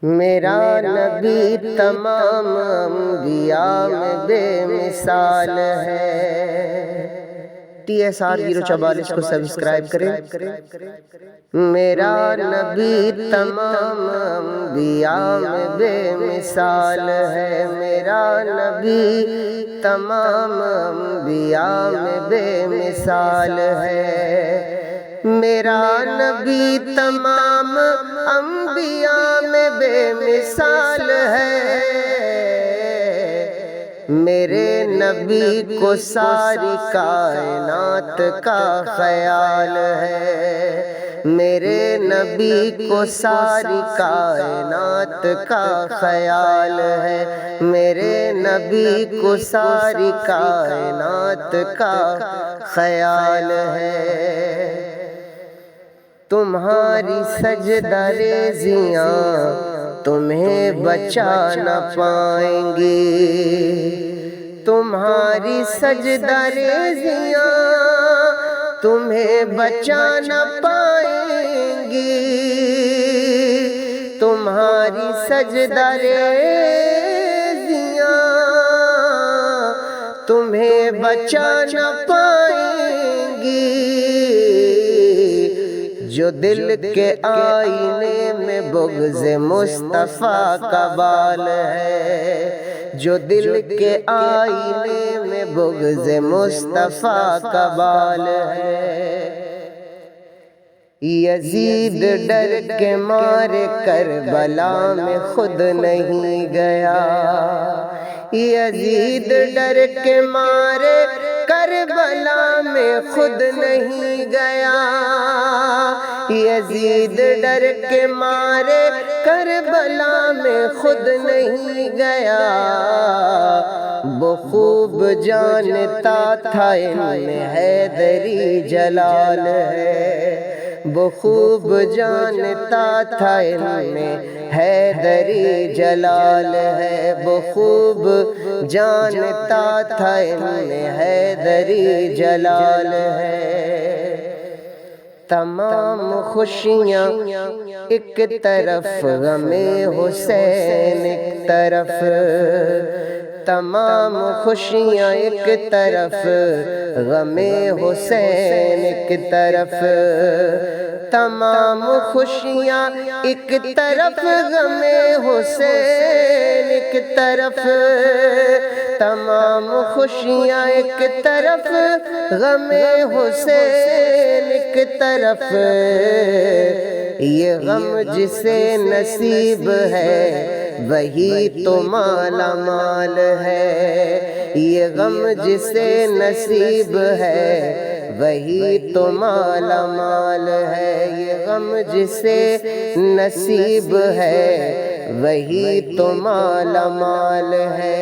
میرا نبی تمام انبیاء میں بے مثال ہے۔ TSR044 کو سبسکرائب کریں۔ میرا نبی تمام انبیاء میں بے مثال ہے۔ میرا نبی تمام انبیاء میں بے مثال ہے۔ میرا نبی تمام انبیاء میں بے مثال ہے۔ میرے نبی کو ساری کائنات کا خیال ہے۔ میرے نبی کو ساری کائنات کا خیال ہے۔ میرے نبی کو ساری کائنات کا خیال ہے۔ تمہاری سجدہ ریزیاں تمہیں بچا نہ پائیں گی۔ تمہاری سجدہ ریزیاں تمہیں بچا نہ پائیں گی۔ تمہاری سجدہ ریزیاں تمہیں بچا نہ پائیں گی۔ جو دل کے آئینے میں بغض مصطفیٰ کا بال ہے۔ جو دل کے آئینے میں بغض مصطفیٰ کا بال ہے۔ یزید ڈر کے مارے کربلا میں خود نہیں گیا۔ یزید ڈر کے مارے کربلا میں خود نہیں گیا۔ یزید ڈر کے مارے کربلا میں خود نہیں گیا۔ وہ خوب جانتا تھا ان میں حیدری جلال ہے۔ وہ خوب جانتا تھا ان میں حیدری جلال ہے۔ وہ خوب جانتا تھا ان میں حیدری جلال ہے۔ تمام خوشیاں ایک طرف غم حسین ایک طرف۔ تمام خوشیاں ایک طرف غم حسین ایک طرف۔ تمام خوشیاں ایک طرف غم حسین ایک طرف۔ تمام خوشیاں ایک طرف غم حسین ایک طرف۔ یہ غم جسے نصیب ہے وہی تو مالا مال ہے۔ یہ غم جسے نصیب ہے وہی تو مالا مال ہے۔ یہ غم جسے نصیب ہے وہی تو مالا مال ہے۔